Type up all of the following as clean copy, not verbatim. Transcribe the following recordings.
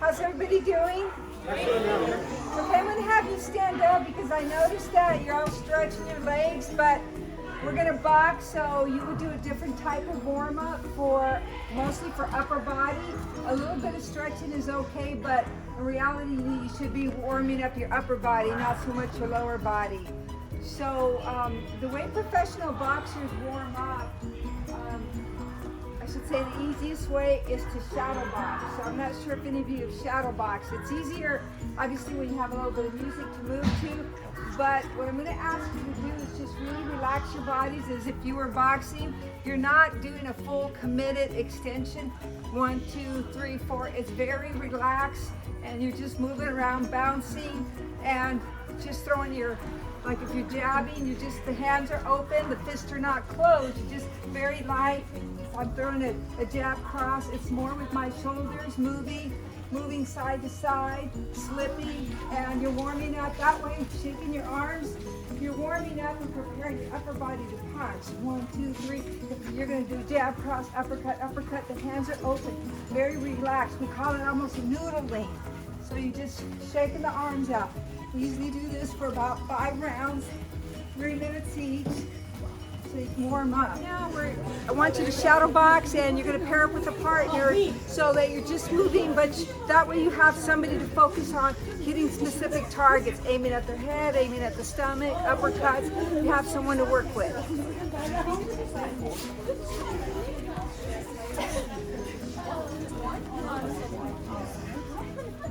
How's everybody doing? Okay, I'm going to have you stand up because I noticed that you're all stretching your legs, but we're going to box, so you would do a different type of warm-up for mostly for upper body. A little bit of stretching is okay, but in reality you should be warming up your upper body, not so much your lower body. So the way professional boxers warm up, I should say the easiest way is to shadow box. So I'm not sure if any of you have shadow boxed. It's easier, obviously, when you have a little bit of music to move to. But what I'm going to ask you to do is just really relax your bodies as if you were boxing. You're not doing a full committed extension. 1, 2, 3, 4. It's very relaxed, and you're just moving around, bouncing, and just throwing your, like if you're jabbing, you just, the hands are open, the fists are not closed. You're just very light. I'm throwing a jab cross. It's more with my shoulders moving side to side, slipping, and you're warming up that way, shaking your arms. You're warming up and preparing your upper body to punch. 1, 2, 3. You're going to do jab, cross, uppercut, uppercut. The hands are open, very relaxed. We call it almost noodling. So you're just shaking the arms out. We usually do this for about 5 rounds, 3 minutes each. So you can warm up. Now I want you to shadow box, and you're going to pair up with a partner so that you're just moving, but that way you have somebody to focus on hitting specific targets, aiming at their head, aiming at the stomach, uppercuts. You have someone to work with.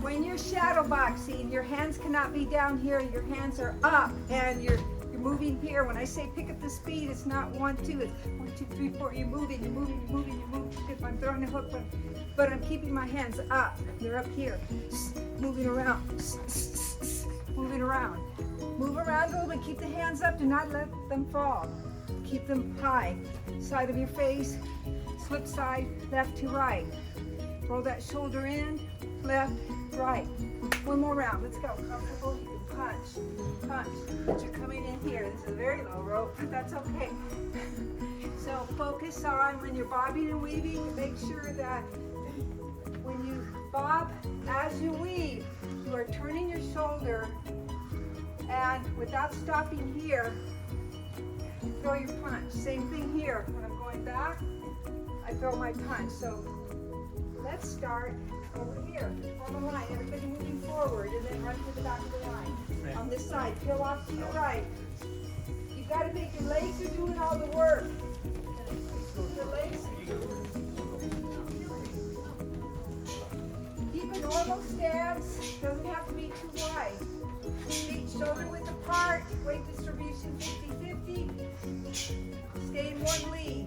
When you're shadow boxing, your hands cannot be down here, your hands are up, and you're moving here. When I say pick up the speed, it's not 1, 2, it's 1, 2, 3, 4. You're moving, you're moving, you're moving, you're moving. If I'm throwing a hook, but I'm keeping my hands up. They're up here. Moving around. Moving around. Move around a little bit. Keep the hands up. Do not let them fall. Keep them high. Side of your face. Slip side, left to right. Roll that shoulder in. Left, right. One more round. Let's go. Comfortable. Punch, punch. But you're coming in here. This is a very low rope, but that's okay. So focus on when you're bobbing and weaving, make sure that when you bob, as you weave, you are turning your shoulder, and without stopping here, throw your punch. Same thing here. When I'm going back, I throw my punch. So let's start over here. Form a line. Everybody moving forward, and then run to the back of the line. On this side, peel off to your right. You got to make your legs are doing all the work. Your legs. Keep a normal stance. Doesn't have to be too wide. Feet shoulder width apart. Weight distribution 50-50. Stay in one lead.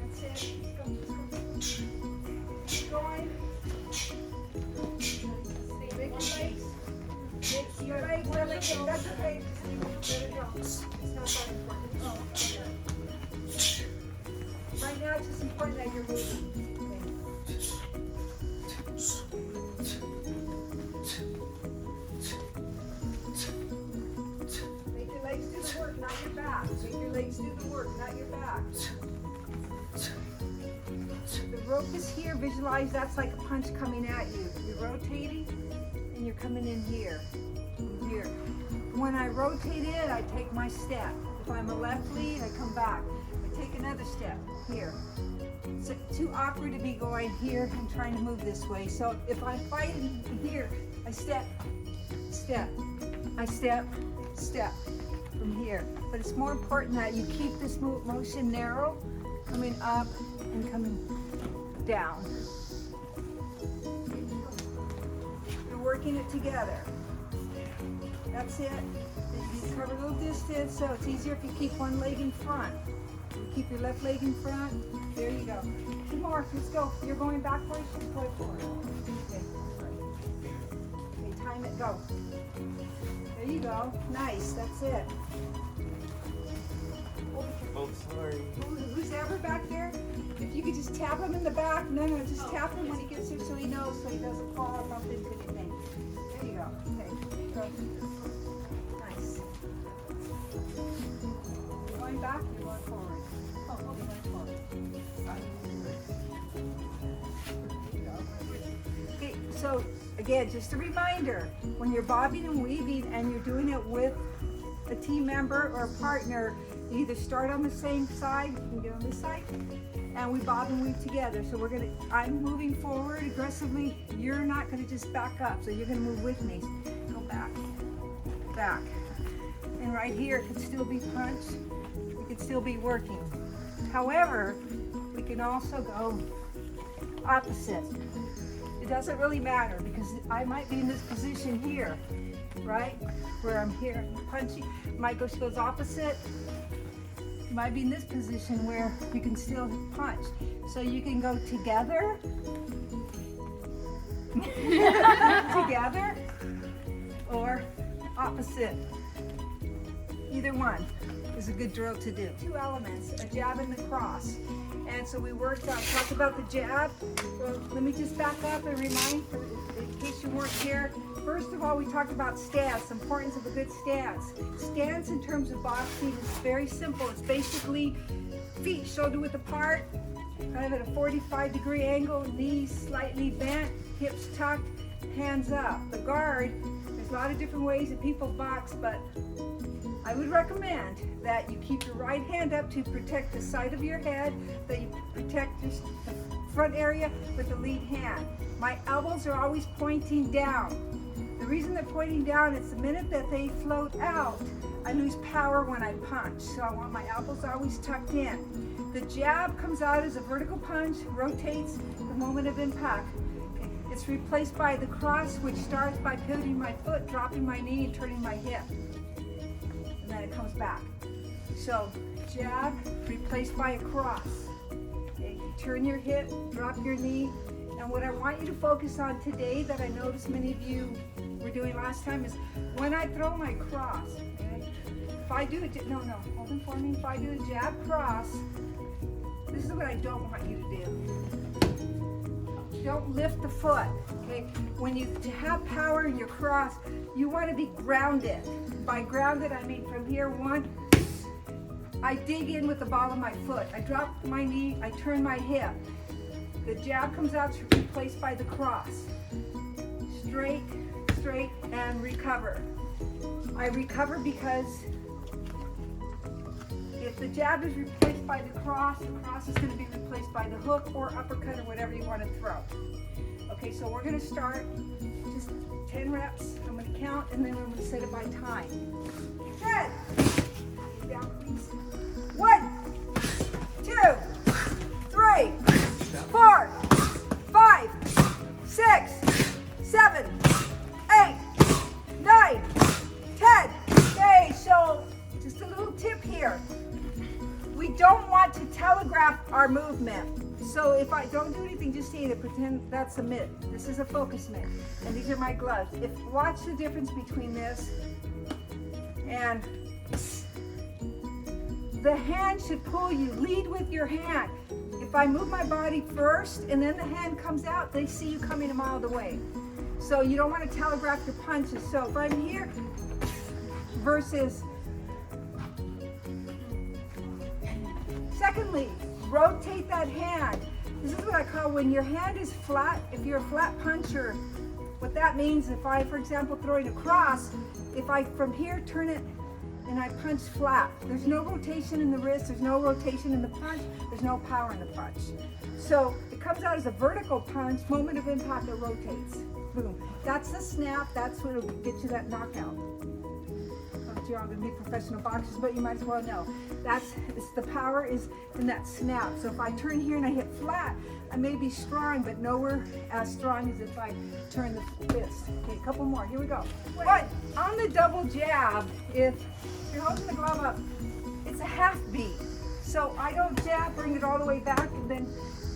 That's it. Keep going. Your legs, that's okay. It's not that important. Oh, okay. Right now, it's just important that you're moving. Make your legs do the work, not your back. Make your legs do the work, not your back. The rope is here. Visualize that's like a punch coming at you. You're rotating, and you're coming in here. Here. When I rotate it, I take my step. If I'm a left lead, I come back. I take another step here. It's too awkward to be going here and trying to move this way. So if I'm fighting here, I step, step, I step, step from here. But it's more important that you keep this motion narrow, coming up and coming down. You're working it together. That's it. You cover a little distance, so it's easier if you keep one leg in front. You keep your left leg in front. There you go. 2 more. Let's go. You're going backwards. Go forward. Okay, time it. Go. There you go. Nice. That's it. Oh, sorry. Who's ever back there? If you could just tap him in the back. No, just tap him when he gets here so he knows, so he doesn't fall or bump into anything. There you go. Okay. Go. Nice. You're going back, you're going forward. Oh, okay, going forward. So again, just a reminder, when you're bobbing and weaving and you're doing it with a team member or a partner, you either start on the same side, you can get on this side, and we bob and weave together. So I'm moving forward aggressively. You're not gonna just back up, so you're gonna move with me. Go back, back. And right here, it can still be punched. We can still be working. However, we can also go opposite. It doesn't really matter because I might be in this position here, right? Where I'm here punching. Might goes opposite. You might be in this position where you can still punch. So you can go together, together, or opposite. Either one is a good drill to do. Two elements, a jab and the cross. And so we talked about the jab. Well, let me just back up and remind, in case you weren't here. First of all, we talked about stance, the importance of a good stance. Stance in terms of boxing is very simple. It's basically feet shoulder width apart, kind of at a 45-degree angle, knees slightly bent, hips tucked, hands up. The guard, there's a lot of different ways that people box, but I would recommend that you keep your right hand up to protect the side of your head, that you protect the front area with the lead hand. My elbows are always pointing down. The reason they're pointing down is the minute that they float out, I lose power when I punch. So I want my elbows always tucked in. The jab comes out as a vertical punch, rotates the moment of impact. It's replaced by the cross, which starts by pivoting my foot, dropping my knee, and turning my hip. And then it comes back. So jab replaced by a cross. Okay, turn your hip, drop your knee. And what I want you to focus on today that I noticed many of you were doing last time is when I throw my cross, okay? If I do it, no, hold it for me. If I do a jab cross, this is what I don't want you to do. Don't lift the foot, okay? When to have power in your cross, you want to be grounded. By grounded, I mean from here, one, I dig in with the ball of my foot. I drop my knee, I turn my hip. The jab comes out, replaced by the cross. Straight, straight, and recover. I recover because if the jab is replaced by the cross is going to be replaced by the hook or uppercut or whatever you want to throw. Okay, so we're going to start just 10 reps. I'm going to count and then I'm going to set it by time. 10. Down, please. 1, 2, 3, 4, 5, 6, 7, 8, 9, 10. Okay, so just a little tip here. We don't want to telegraph our movement. So if I don't do anything, just stand it, pretend that's a mitt. This is a focus mitt. And these are my gloves. Watch the difference between this and the hand should pull you. Lead with your hand. If I move my body first and then the hand comes out, they see you coming a mile away. So you don't want to telegraph your punches. So if I'm here versus. Secondly, rotate that hand. This is what I call when your hand is flat. If you're a flat puncher, what that means, if I, for example, throwing a cross, if I from here turn it and I punch flat, there's no rotation in the wrist, there's no rotation in the punch, there's no power in the punch. So it comes out as a vertical punch, moment of impact, it rotates. Boom. That's the snap, that's what will get you that knockout. You're all going to be professional boxers, but you might as well know. The power is in that snap. So if I turn here and I hit flat, I may be strong, but nowhere as strong as if I turn the fist. Okay, a couple more. Here we go. But on the double jab, if you're holding the glove up, it's a half beat. So I don't jab, bring it all the way back,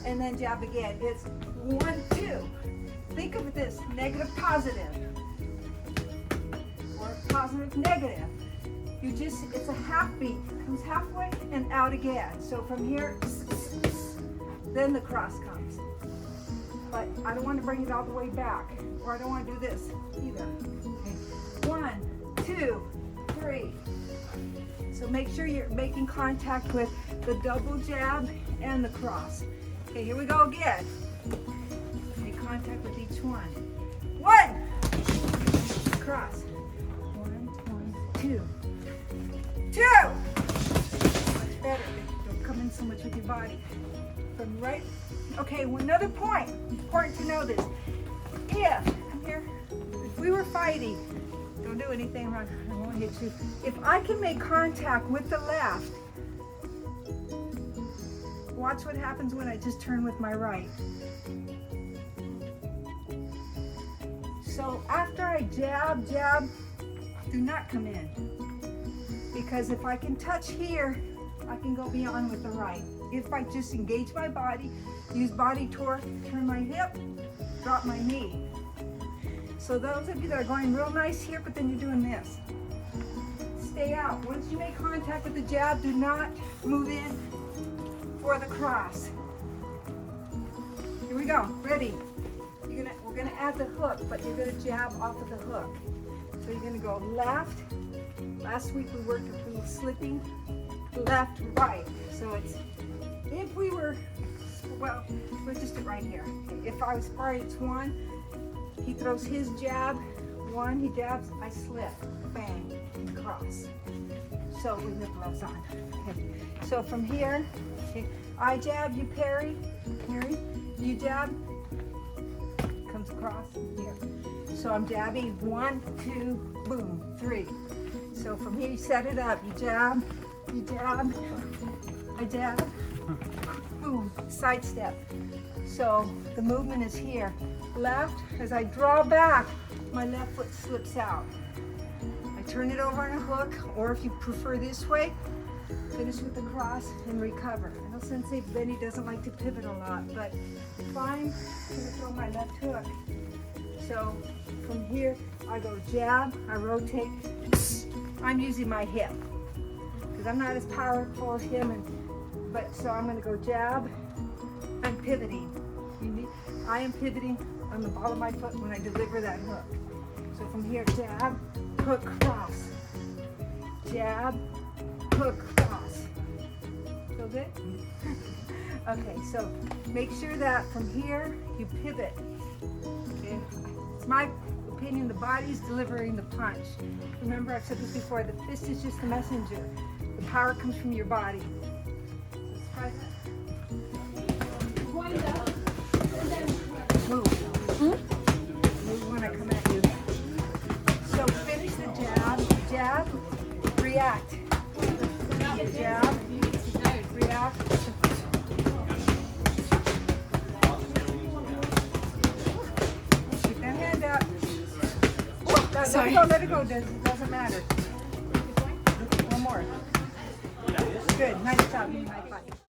and then jab again. It's 1, 2. Think of this: negative, positive, or positive, negative. It's a half beat. Comes halfway and out again. So from here, then the cross comes. But I don't want to bring it all the way back, or I don't want to do this either. Okay. 1, 2, 3. So make sure you're making contact with the double jab and the cross. Okay, here we go again. Make contact with each one. One. Cross. One, two. Two. Much better. Don't come in so much with your body. From right. Okay, another point. Important to know this. Come here. If we were fighting, don't do anything wrong. I won't hit you. If I can make contact with the left, watch what happens when I just turn with my right. So after I jab, do not come in. Because if I can touch here, I can go beyond with the right. If I just engage my body, use body torque, turn my hip, drop my knee. So those of you that are going real nice here, but then you're doing this. Stay out. Once you make contact with the jab, do not move in for the cross. Here we go. Ready? We're gonna add the hook, but you're gonna jab off of the hook. So you're gonna go left. Last week we worked with a little slipping. Left, right. So it's, if we were, well, let's just do it right here. Okay. If I was sparring, it's one. He throws his jab. One, he jabs, I slip. Bang, and cross. So we have gloves on. Okay. So from here, okay, I jab, you parry, you jab, comes across here. So I'm jabbing 1, 2, boom, 3. So from here you set it up, you jab, I jab, boom, side step. So the movement is here. Left, as I draw back, my left foot slips out. I turn it over on a hook, or if you prefer this way, finish with the cross and recover. I know Sensei Benny doesn't like to pivot a lot, but if I'm going to throw my left hook, so from here I go jab, I rotate, I'm using my hip because I'm not as powerful as him, but so I'm going to go jab, I'm pivoting. I am pivoting on the ball of my foot when I deliver that hook. So from here, jab, hook, cross. Jab, hook, cross. Feel good? Okay, so make sure that from here you pivot. Okay? It's my opinion, the body's delivering the punch. Remember, I've said this before, the fist is just the messenger. The power comes from your body. Let's try that. Wind up. Move. Move when I come at you. So finish the jab, react. Jab, react. Keep that hand up. Oh, let it go, doesn't matter.